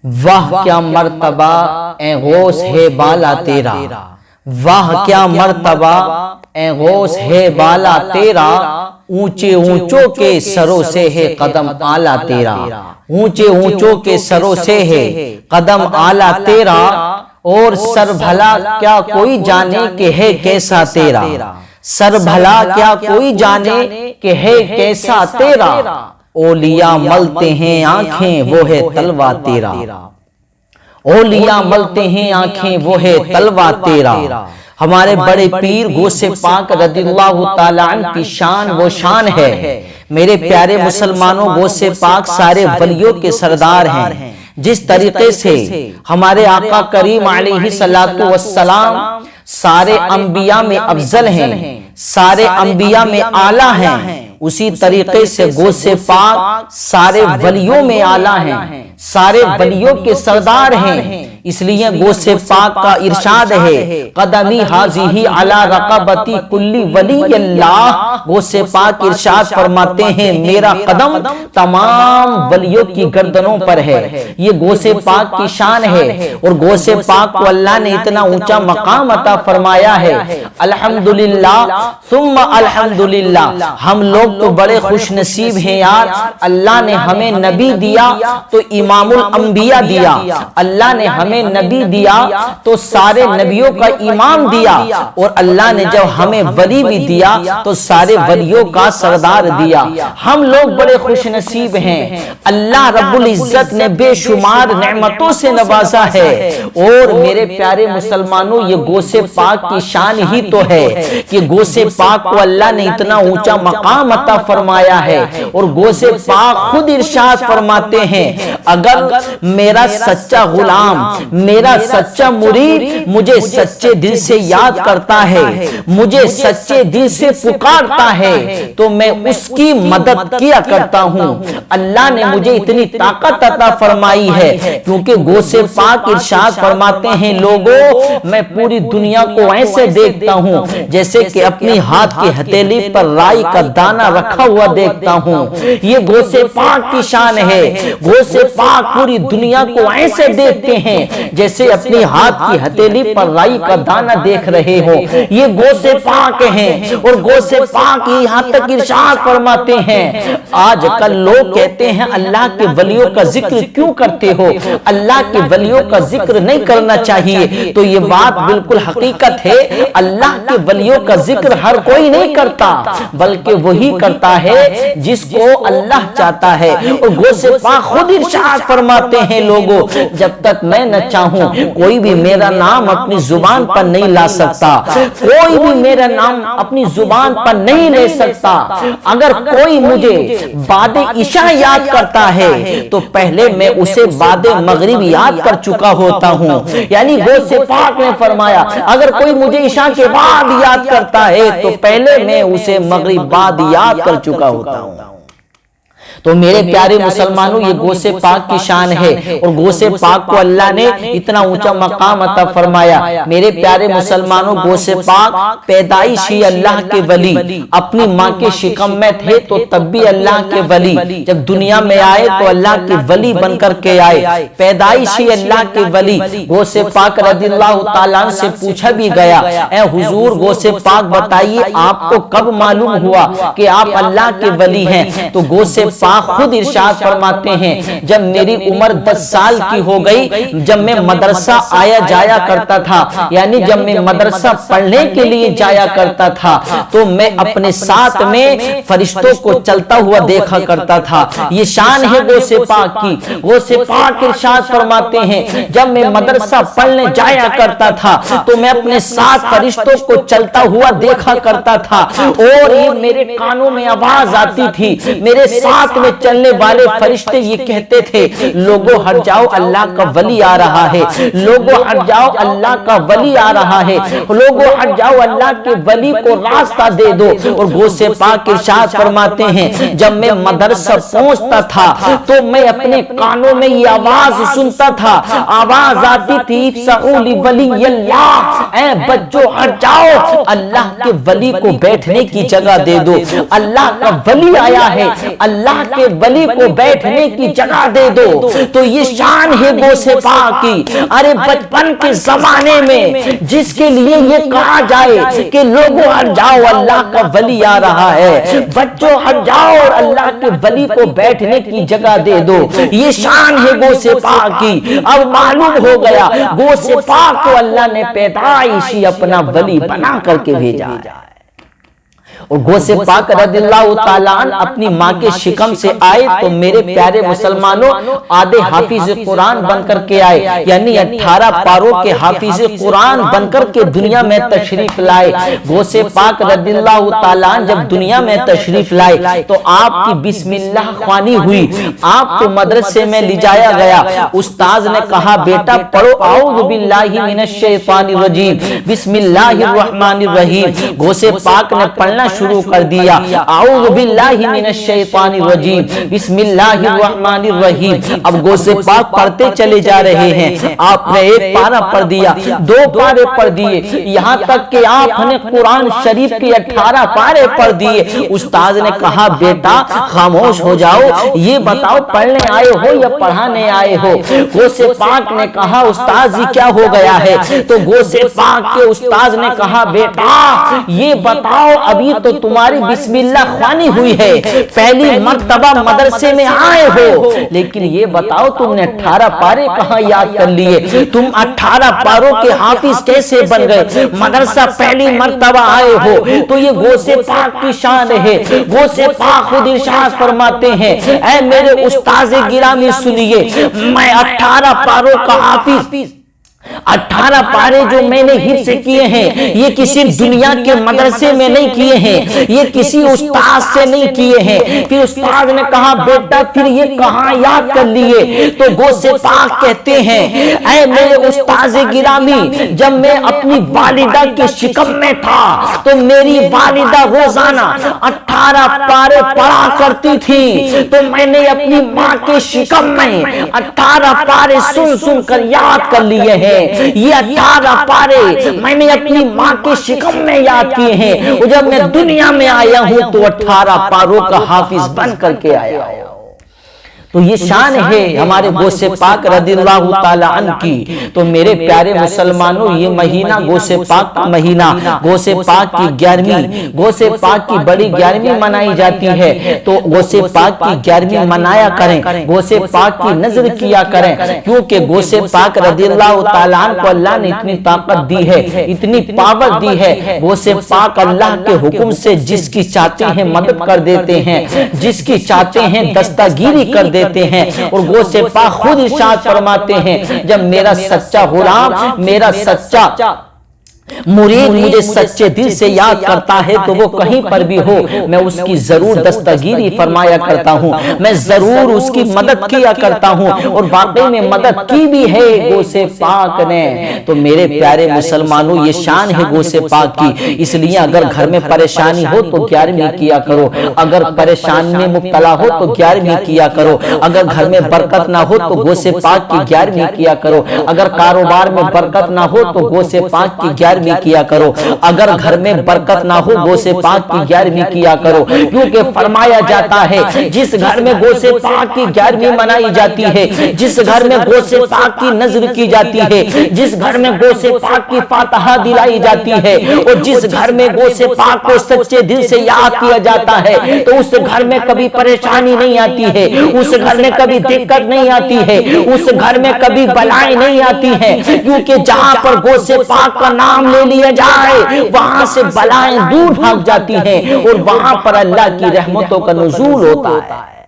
واہ کیا مرتبہ اے غوث ہے بالا تیرا، واہ کیا مرتبہ اے غوث ہے بالا تیرا، اونچے اونچوں کے سروں سے ہے قدم اعلیٰ تیرا، اونچے اونچوں کے سروں سے ہے قدم اعلیٰ تیرا، اور سر بھلا کیا کوئی جانے کہ ہے کیسا تیرا، سر بھلا کیا کوئی جانے کہ ہے کیسا تیرا، اولیاء ملتے ہیں آنکھیں وہ ہے تلوہ تیرا، اولیاء ملتے ہیں آنکھیں وہ ہے تلوہ تیرا۔ ہمارے بڑے پیر غوث پاک رضی اللہ تعالیٰ عنہ کی شان وہ شان ہے۔ میرے پیارے مسلمانوں، غوث پاک سارے ولیوں کے سردار ہیں۔ جس طریقے سے ہمارے آقا کریم علیہ السلام سارے انبیاء میں افضل ہیں، سارے انبیاء میں اعلیٰ ہیں، اسی طریقے سے غوث پاک سارے ولیوں میں اعلیٰ ہیں، سارے ولیوں کے سردار ہیں۔ اس لیے غوث پاک کا ارشاد ہے، قدمی حاضی علی رقبتی کلی ولی اللہ، غوث پاک ارشاد فرماتے ہیں میرا قدم تمام ولیوں کی گردنوں پر ہے۔ یہ غوث پاک کی شان ہے، اور غوث پاک کو اللہ نے اتنا اونچا مقام عطا فرمایا ہے۔ الحمدللہ ثم الحمدللہ، ہم لوگ تو بڑے خوش نصیب ہیں یار، اللہ نے ہمیں نبی دیا تو امام الانبیاء دیا، اللہ نے ہمیں نبی دیا تو سارے نبیوں کا امام دیا، اور اللہ نے جب ہمیں ولی بھی دیا تو سارے ولیوں کا سردار دیا۔ ہم لوگ بڑے خوش نصیب ہیں، اللہ رب العزت نے بے شمار نعمتوں سے نوازا ہے۔ اور میرے پیارے مسلمانوں، یہ غوث پاک کی شان ہی تو ہے کہ غوث پاک کو اللہ نے اتنا اونچا مقام عطا فرمایا ہے، اور غوث پاک خود ارشاد فرماتے ہیں، اگر میرا سچا غلام، میرا سچا مرید مجھے سچے دل سے یاد کرتا ہے، مجھے سچے دل سے پکارتا ہے تو میں اس کی مدد کیا کرتا ہوں۔ اللہ نے مجھے اتنی طاقت عطا فرمائی ہے، کیونکہ غوث پاک ارشاد فرماتے ہیں، لوگوں میں پوری دنیا کو ایسے دیکھتا ہوں جیسے کہ اپنی ہاتھ کی ہتھیلی پر رائی کا دانہ رکھا ہوا دیکھتا ہوں۔ یہ غوث پاک کی شان ہے۔ غوث پاک پوری دنیا کو ایسے دیکھتے ہیں جیسے اپنی ہاتھ کی ہتھیلی پر رائی کا دانہ دیکھ رہے ہو۔ یہ غوث پاک ہیں، اور غوث پاک یہاں تک ارشاد فرماتے ہیں، آج کل لوگ کہتے ہیں اللہ کے ولیوں کا ذکر کیوں کرتے ہو، اللہ کے ولیوں کا ذکر نہیں کرنا چاہیے۔ تو یہ بات بالکل حقیقت ہے، اللہ کے ولیوں کا ذکر ہر کوئی نہیں کرتا، بلکہ وہی کرتا ہے جس کو اللہ چاہتا ہے۔ اور غوث پاک خود ارشاد فرماتے ہیں، لوگوں جب تک میں نہ چاہوں کوئی بھی میرا نام اپنی زبان پر نہیں لا سکتا، کوئی بھی میرا نام اپنی زبان پر نہیں لے سکتا۔ اگر کوئی مجھے بعد عشاء یاد کرتا ہے تو پہلے میں اسے بعد مغرب یاد کر چکا ہوتا ہوں۔ یعنی غوث پاک نے فرمایا، اگر کوئی مجھے عشاء کے بعد یاد کرتا ہے تو پہلے میں اسے مغرب بعد یاد کر چکا ہوتا ہوں۔ تو میرے پیارے مسلمانوں، یہ غوث پاک کی شان ہے، اور غوث پاک کو اللہ نے اتنا اونچا مقام عطا فرمایا۔ میرے پیارے مسلمانوں، غوث پاک پیدائشی اللہ کے ولی، اپنی ماں کے شکم میں تھے تو تب بھی اللہ کے ولی، جب دنیا میں آئے تو اللہ کے ولی بن کر کے آئے، پیدائشی اللہ کے ولی۔ غوث پاک رضی اللہ تعالیٰ سے پوچھا بھی گیا، اے حضور غوث پاک بتائیے آپ کو کب معلوم ہوا کہ آپ اللہ کے ولی ہیں؟ تو غوث پاک خود ارشاد فرماتے ہیں، جب میری عمر 10 سال کی ہو گئی، جب میں مدرسہ آیا جایا کرتا تھا، یعنی جب میں مدرسہ پڑھنے کے لیے جایا کرتا تھا تو میں اپنے ساتھ میں فرشتوں کو چلتا ہوا دیکھا کرتا تھا۔ یہ شان ہے غوث پاک کی۔ غوث پاک ارشاد فرماتے ہیں، جب میں مدرسہ پڑھنے جایا کرتا تھا تو میں اپنے ساتھ فرشتوں کو چلتا ہوا دیکھا کرتا تھا، اور یہ میرے کانوں میں آواز آتی تھی، میرے ساتھ میں چلنے والے فرشتے یہ کہتے تھے، لوگوں ہٹ جاؤ اللہ کا ولی آ رہا ہے، لوگوں ہٹ جاؤ اللہ کا ولی آ رہا ہے، لوگوں ہٹ جاؤ اللہ کے ولی کو راستہ دے دو۔ اور غوث پاک ارشاد فرماتے ہیں، جب میں مدرسہ پہنچتا تھا تو میں اپنے کانوں میں یہ آواز سنتا تھا، آواز آتی تھی، سعولی ولی اللہ، اے بچوں ہٹ جاؤ اللہ کے ولی کو بیٹھنے کی جگہ دے دو، اللہ کا ولی آیا ہے، اللہ کے ولی کو بیٹھنے کی جگہ دے دو تو یہ شان ہے غوث پاک کی۔ ارے بچپن کے زمانے میں جس کے لیے یہ کہا جائے کہ لوگوں ہٹ جاؤ اللہ کا ولی آ رہا ہے، بچوں ہٹ جاؤ اور اللہ کے ولی کو بیٹھنے کی جگہ دے دو، یہ شان ہے غوث پاک کی۔ اب معلوم ہو گیا غوث پاک کو اللہ نے پیدائشی اپنا ولی بنا کر کے بھیجا ہے۔ اور غوث پاک رضی اللہ تعالیٰ عنہ اپنی ماں کے شکم سے آئے تو میرے پیارے مسلمانوں آدھے حافظ قرآن بن کر کے آئے، یعنی 18 پاروں کے حافظ قرآن بن کر کے دنیا میں تشریف لائے۔ غوث پاک رضی اللہ تعالیٰ عنہ جب دنیا میں تشریف لائے تو آپ کی بسم اللہ خوانی ہوئی، آپ کو مدرسے میں لے جایا گیا۔ استاذ نے کہا بیٹا پڑھو اعوذ باللہ من الشیطان الرجیم بسم اللہ الرحمن الرحیم۔ غوث پاک نے پڑھنا شروع کر دیا، اعوذ باللہ من الشیطان الرجیم بسم اللہ الرحمن الرحیم۔ اب غوث پاک پڑھتے چلے جا رہے ہیں، آپ نے ایک پارہ پڑھ دیا، 2 پارے پڑھ دیے، یہاں تک کہ آپ نے قرآن شریف کے 18 پارے پڑھ دیے۔ استاذ نے کہا بیٹا خاموش ہو جاؤ، یہ بتاؤ پڑھنے آئے ہو یا پڑھانے آئے ہو؟ غوث پاک نے کہا استاذ یہ کیا ہو گیا ہے؟ تو غوث پاک کے استاذ نے کہا بیٹا یہ بتاؤ ابھی تو تمہاری بسم اللہ خوانی ہوئی ہے، پہلی مرتبہ مدرسے میں آئے ہو، لیکن یہ بتاؤ تم نے 18 پارے کہاں یاد کر لیے؟ تم 18 پاروں کے حافظ کیسے بن گئے؟ مدرسہ پہلی مرتبہ آئے ہو تو یہ غوث پاک کی شان ہے۔ غوث پاک خود ارشاد فرماتے ہیں اے میرے استاذ گرامی سنیے، میں 18 پاروں کا حافظ، 18 پارے جو میں نے حفظ کیے ہیں یہ کسی دنیا کے مدرسے میں نہیں کیے ہیں، یہ کسی استاد سے نہیں کیے ہیں۔ پھر استاد نے کہا بیٹا پھر یہ کہاں یاد کر لیے؟ تو غوث پاک کہتے ہیں اے میرے استاذ گرامی، جب میں اپنی والدہ کی شکم میں تھا تو میری والدہ روزانہ 18 پارے پڑھا کرتی تھی، تو میں نے اپنی ماں کے شکم میں 18 پارے سن سن کر یاد کر لیے ہیں۔ یہ 18 پارے میں نے اپنی ماں کے شکم میں یاد کیے ہیں، اور جب میں دنیا میں آیا ہوں تو 18 پاروں کا حافظ بن کر کے آیا ہوں۔ تو یہ شان ہے ہمارے غوث پاک رضی اللہ تعالیٰ عنہ کی۔ تو میرے پیارے مسلمانوں یہ مہینہ غوث پاک کا مہینہ، غوث پاک کی 11ویں، غوث پاک کی بڑی 11ویں منائی جاتی ہے، تو غوث پاک کی 11ویں منایا کریں، غوث پاک کی نظر کیا کریں، کیونکہ غوث پاک رضی اللہ تعالیٰ عنہ کو اللہ نے اتنی طاقت دی ہے، اتنی پاور دی ہے۔ غوث پاک اللہ کے حکم سے جس کی چاہتے ہیں مدد کر دیتے ہیں، جس کی چاہتے ہیں دستگیری کر دیتے ہیں، اور غوث پاک خود ارشاد فرماتے ہیں جب میرا سچا غلام، میرا سچا مرید مجھے سچے دل سے یاد کرتا ہے تو وہ کہیں پر بھی ہو میں اس کی ضرور دستگیری فرمایا کرتا ہوں، میں ضرور اس کی مدد کیا کرتا ہوں، اور واقعی میں مدد کی بھی ہے غوث پاک نے۔ تو میرے پیارے مسلمانوں یہ شان ہے غوث پاک کی، اس لیے اگر گھر میں پریشانی ہو تو 11ویں کیا کرو، اگر پریشانی میں مبتلا ہو تو 11ویں کیا کرو، اگر گھر میں برکت نہ ہو تو غوث پاک کی 11ویں کیا کرو، اگر کاروبار میں برکت نہ ہو تو غوث پاک کی 11ویں کیا کرو، اگر گھر میں برکت نہ ہو غوث پاک کی 11ویں کیا کرو، کیونکہ فرمایا جاتا ہے جس گھر میں غوث پاک کی 11ویں منائی جاتی ہے، جس گھر میں غوث پاک کی نظر کی جاتی ہے، جس گھر میں غوث پاک کی فاتحہ دلائی جاتی ہے، اور جس گھر میں غوث پاک کو سچے دل سے یاد کیا جاتا ہے تو اس گھر میں کبھی پریشانی نہیں آتی ہے، اس گھر میں کبھی دقت نہیں آتی ہے، اس گھر میں کبھی بلائیں نہیں آتی ہیں، کیونکہ جہاں پر غوث پاک کا نام لے لیا جائے وہاں سے بلائیں دور بھاگ جاتی ہیں، اور وہاں پر اللہ کی رحمتوں کا نزول ہوتا ہے۔